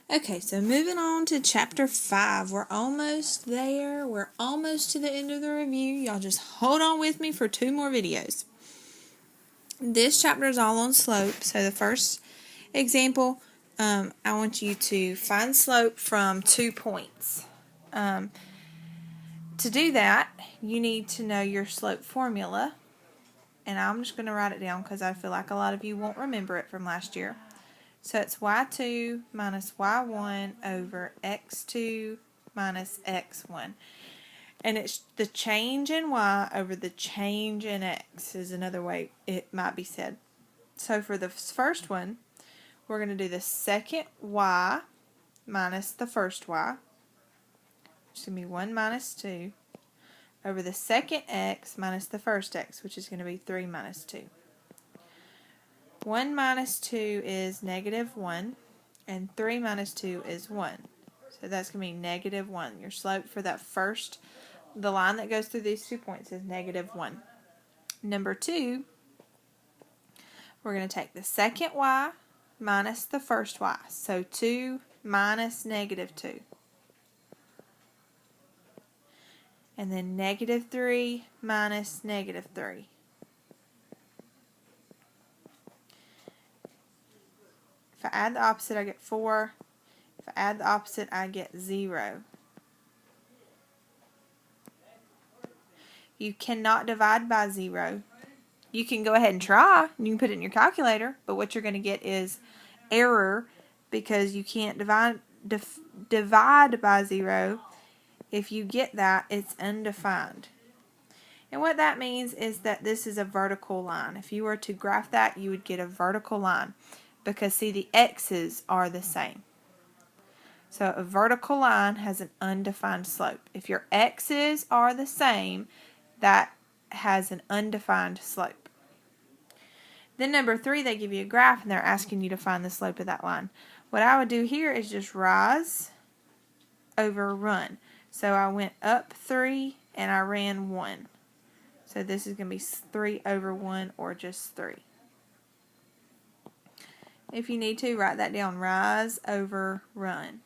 Okay, so moving on to chapter 5. We're almost there. We're almost to the end of the review. Y'all just hold on with me for 2 more videos. This chapter is all on slope. So the first example, I want you to find slope from 2 points. To do that, you need to know your slope formula. And I'm just going to write it down because I feel like a lot of you won't remember it from last year. So it's y2 minus y1 over x2 minus x1. And it's the change in y over the change in x is another way it might be said. So for the first one, we're going to do the second y minus the first y, which is going to be 1 minus 2, over the second x minus the first x, which is going to be 3 minus 2. 1 minus 2 is negative 1, and 3 minus 2 is 1. So that's going to be negative 1. Your slope for that first, the line that goes through these 2 points is negative 1. Number 2, we're going to take the second y minus the first y. So 2 minus negative 2. And then negative 3 minus negative 3. If I add the opposite, I get 4. If I add the opposite, I get 0. You cannot divide by 0. You can go ahead and try. You can put it in your calculator, but what you're going to get is error because you can't divide by 0. If you get that, it's undefined. And what that means is that this is a vertical line. If you were to graph that, you would get a vertical line because, see, the x's are the same. So a vertical line has an undefined slope. If your x's are the same, that has an undefined slope. Then number 3, they give you a graph and they're asking you to find the slope of that line. What I would do here is just rise over run. So I went up 3 and I ran 1. So this is going to be 3 over 1 or just 3. If you need to, write that down, rise over run.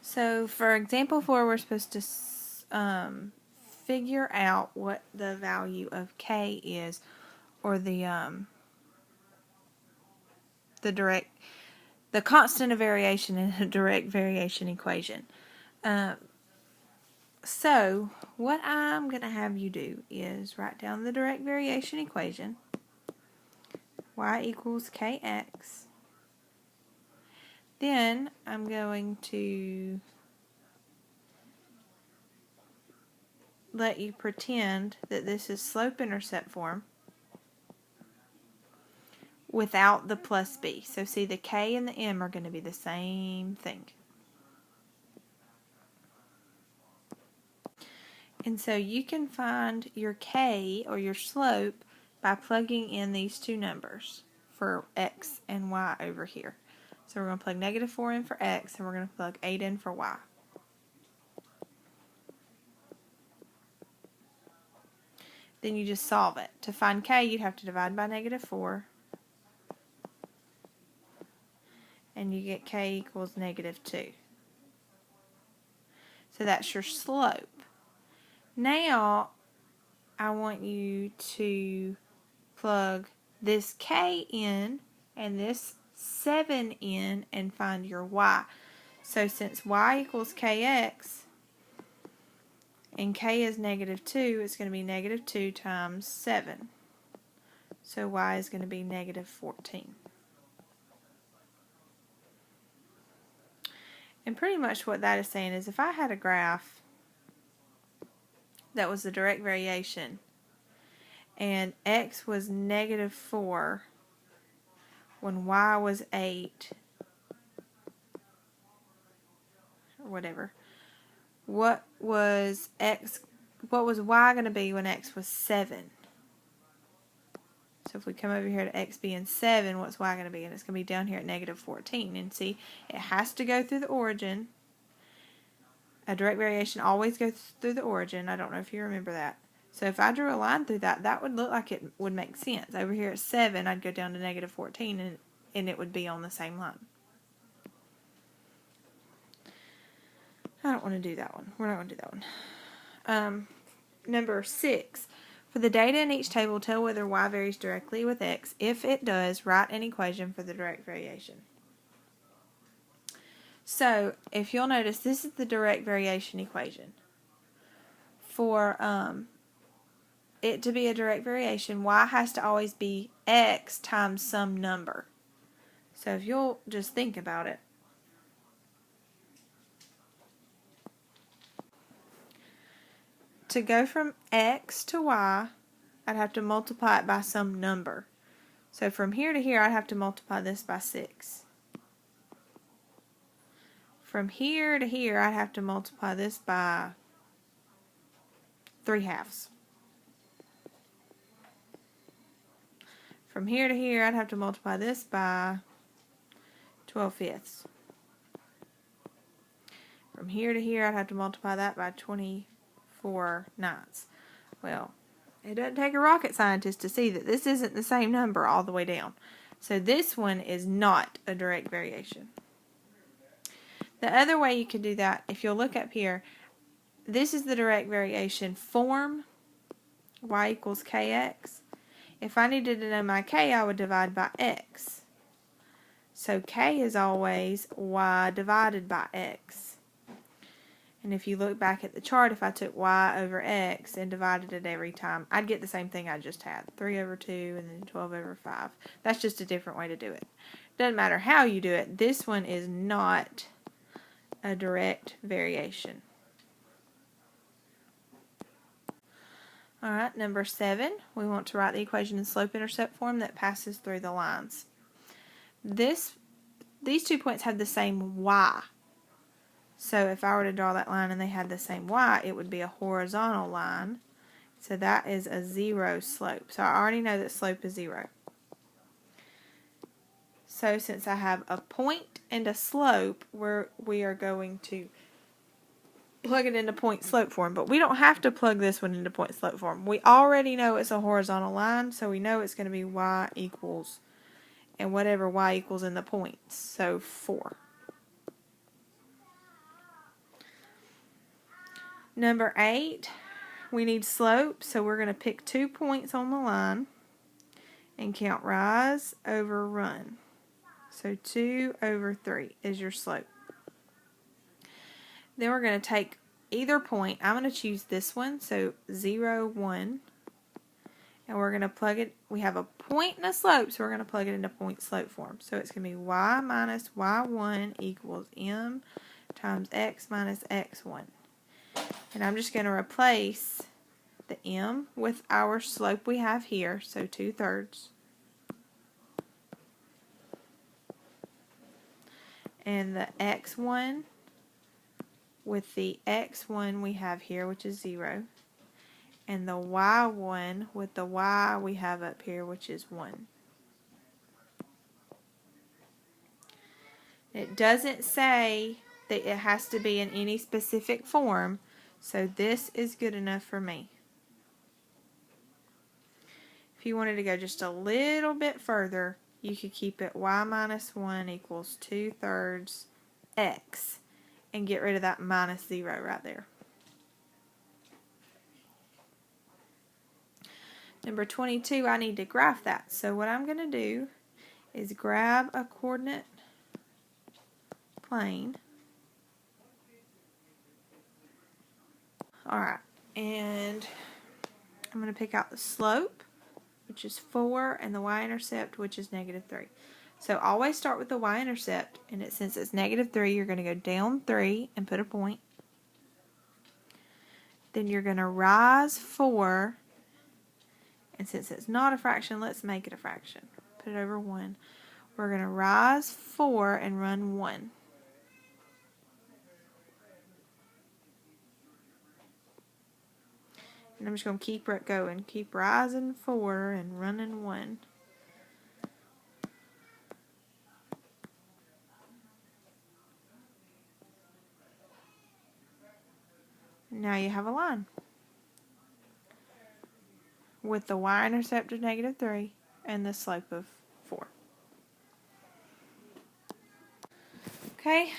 So for example 4, we're supposed to figure out what the value of k is, or the constant of variation in a direct variation equation. So what I'm going to have you do is write down the direct variation equation. Y equals kx. Then I'm going to let you pretend that this is slope-intercept form without the plus b. So see, the k and the m are going to be the same thing. And so you can find your k, or your slope, by plugging in these 2 numbers for x and y over here. So we're going to plug negative 4 in for x, and we're going to plug 8 in for y. Then you just solve it. To find k, you'd have to divide by negative 4. And you get k equals negative 2. So that's your slope. Now, I want you to plug this k in and this 7 in and find your y. So since y equals kx and k is negative 2, it's going to be negative 2 times 7. So y is going to be negative 14. And pretty much what that is saying is if I had a graph that was the direct variation and x was negative 4 when y was 8, or whatever, what was y going to be when x was 7? So if we come over here to x being 7, what's y going to be? And it's going to be down here at negative 14. And see, it has to go through the origin. A direct variation always goes through the origin. I don't know if you remember that. So if I drew a line through that, that would look like it would make sense. Over here at 7, I'd go down to negative 14, and it would be on the same line. I don't want to do that one. We're not going to do that one. Number 6. For the data in each table, tell whether y varies directly with x. If it does, write an equation for the direct variation. So, if you'll notice, this is the direct variation equation. For it to be a direct variation, y has to always be x times some number. So, if you'll just think about it. To go from x to y, I'd have to multiply it by some number. So from here to here, I'd have to multiply this by 6. From here to here, I'd have to multiply this by 3/2. From here to here, I'd have to multiply this by 12/5. From here to here, I'd have to multiply that by 24/9. Well, it doesn't take a rocket scientist to see that this isn't the same number all the way down. So this one is not a direct variation. The other way you could do that, if you'll look up here, this is the direct variation form, y equals kx. If I needed to know my k, I would divide by x. So k is always y divided by x. And if you look back at the chart, if I took y over x and divided it every time, I'd get the same thing I just had. 3/2 and then 12/5. That's just a different way to do it. Doesn't matter how you do it. This one is not a direct variation. Alright, number 7. We want to write the equation in slope-intercept form that passes through the lines. These 2 points have the same y. So if I were to draw that line and they had the same y, it would be a horizontal line. So that is a 0 slope. So I already know that slope is 0. So since I have a point and a slope, we are going to plug it into point slope form. But we don't have to plug this one into point slope form. We already know it's a horizontal line, so we know it's going to be y equals, and whatever y equals in the points. So 4. Number 8, we need slope, so we're going to pick 2 points on the line and count rise over run. So 2/3 is your slope. Then we're going to take either point. I'm going to choose this one, so 0, 1. And we're going to plug it. We have a point and a slope, so we're going to plug it into point slope form. So it's going to be y minus y1 equals m times x minus x1. And I'm just going to replace the m with our slope we have here, so 2/3. And the x1 with the x1 we have here, which is 0. And the y1 with the y we have up here, which is 1. It doesn't say that it has to be in any specific form, so this is good enough for me. If you wanted to go just a little bit further, you could keep it y minus 1 equals 2/3 x and get rid of that minus 0 right there. Number 22, I need to graph that. So what I'm going to do is grab a coordinate plane. Alright, and I'm going to pick out the slope, which is 4, and the y-intercept, which is -3. So always start with the y-intercept, and since it's -3, you're going to go down 3 and put a point. Then you're going to rise 4, and since it's not a fraction, let's make it a fraction. Put it over 1. We're going to rise 4 and run 1. And I'm just going to keep it going. Keep rising 4 and running 1. Now you have a line. with the y-intercept of -3 and the slope of 4. Okay,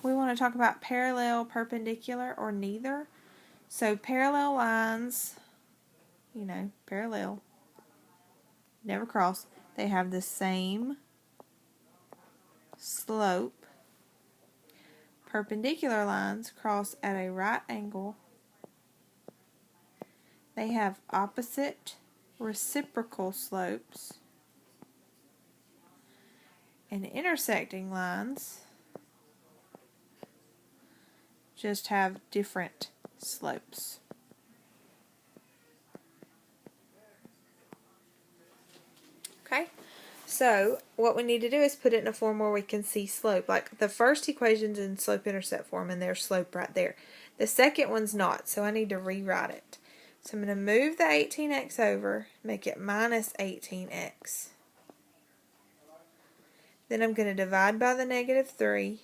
we want to talk about parallel, perpendicular, or neither. So parallel lines, you know, parallel, never cross. They have the same slope. Perpendicular lines cross at a right angle. They have opposite reciprocal slopes. And intersecting lines just have different slopes. Okay, so what we need to do is put it in a form where we can see slope. Like the first equation's in slope-intercept form, and there's slope right there. The second one's not, so I need to rewrite it. So I'm going to move the 18x over, make it minus 18x. Then I'm going to divide by the -3.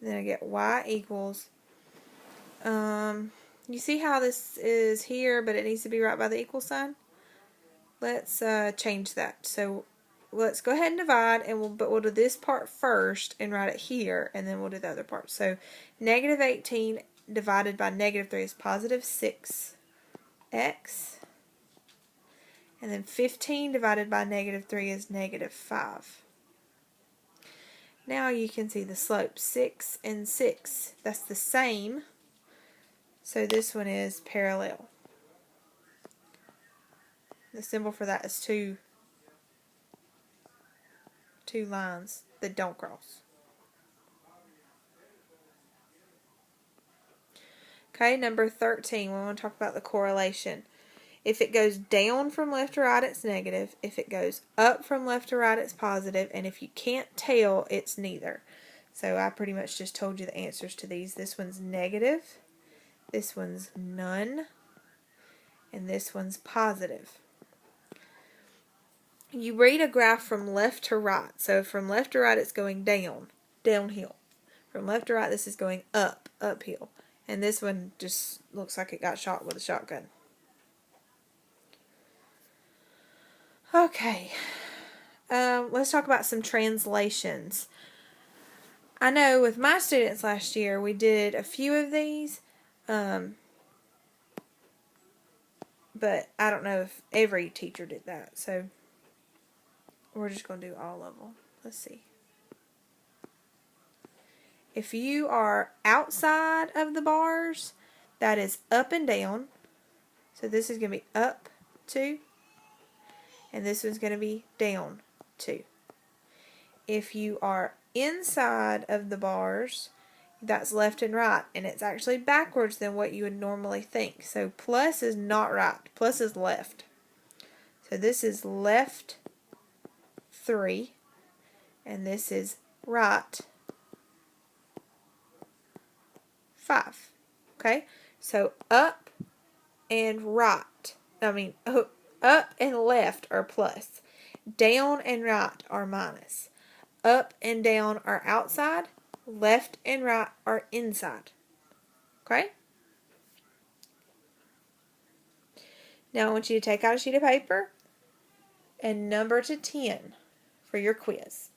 Then I get y equals, you see how this is here, but it needs to be right by the equal sign? Let's change that. So let's go ahead and divide, and we'll do this part first and write it here, and then we'll do the other part. So -18 divided by -3 is positive 6x. And then 15 divided by -3 is -5. Now you can see the slope, 6 and 6. That's the same. So this one is parallel. The symbol for that is two lines that don't cross. Okay, number 13, we want to talk about the correlation. If it goes down from left to right, it's negative. If it goes up from left to right, it's positive. And if you can't tell, it's neither. So I pretty much just told you the answers to these. This one's negative. This one's none. And this one's positive. You read a graph from left to right. So from left to right, it's going down, downhill. From left to right, this is going up, uphill. And this one just looks like it got shot with a shotgun. Okay, let's talk about some translations. I know with my students last year, we did a few of these, but I don't know if every teacher did that, so we're just going to do all of them. Let's see. If you are outside of the bars, that is up and down. So this is going to be up 2. And this one's going to be down 2. If you are inside of the bars, that's left and right. And it's actually backwards than what you would normally think. So plus is not right. Plus is left. So this is left 3. And this is right 5. Okay? So up and right. Up and left are plus. Down and right are minus. Up and down are outside. Left and right are inside. Okay? Now I want you to take out a sheet of paper and number to 10 for your quiz.